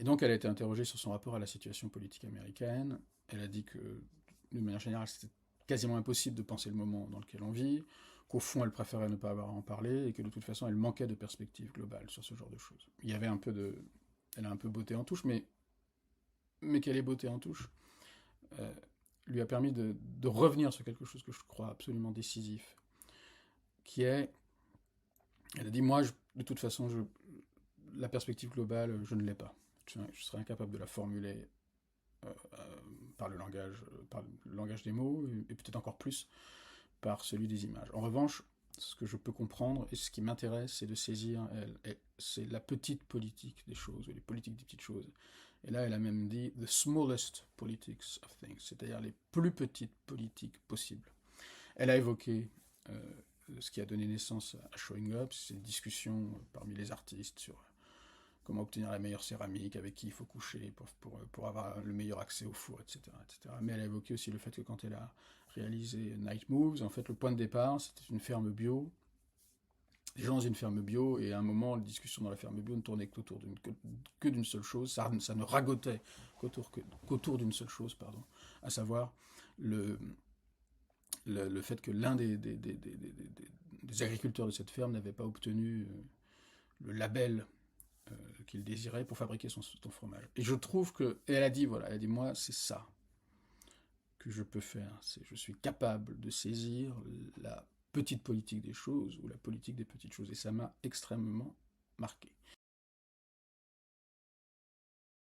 Et donc elle a été interrogée sur son rapport à la situation politique américaine. Elle a dit que, d'une manière générale, c'était quasiment impossible de penser le moment dans lequel on vit, qu'au fond elle préférait ne pas avoir à en parler, et que de toute façon elle manquait de perspective globale sur ce genre de choses. Il y avait un peu de... Elle a un peu botté en touche, mais qu'elle ait botté en touche euh, lui a permis de revenir sur quelque chose que je crois absolument décisif, qui est... Elle a dit, moi, de toute façon, la perspective globale, je ne l'ai pas. Je serais incapable de la formuler par le langage des mots, et peut-être encore plus par celui des images. En revanche, ce que je peux comprendre, et ce qui m'intéresse, c'est de saisir, c'est la petite politique des choses, ou les politiques des petites choses. Et là, elle a même dit « the smallest politics of things », c'est-à-dire les plus petites politiques possibles. Elle a évoqué ce qui a donné naissance à Showing Up, ces discussions parmi les artistes sur comment obtenir la meilleure céramique, avec qui il faut coucher pour avoir le meilleur accès au four, etc., etc. Mais elle a évoqué aussi le fait que quand elle a réalisé Night Moves, en fait, le point de départ, c'était une ferme bio, des gens dans une ferme bio, et à un moment, les discussions dans la ferme bio ne tournaient que d'une seule chose, ça ne ragotait qu'autour d'une seule chose, pardon, à savoir le fait que l'un des agriculteurs de cette ferme n'avait pas obtenu le label qu'il désirait pour fabriquer son fromage. Et je trouve que... Et elle a dit, voilà, elle a dit, moi, c'est ça que je peux faire. Je suis capable de saisir la petite politique des choses, ou la politique des petites choses. Et ça m'a extrêmement marqué.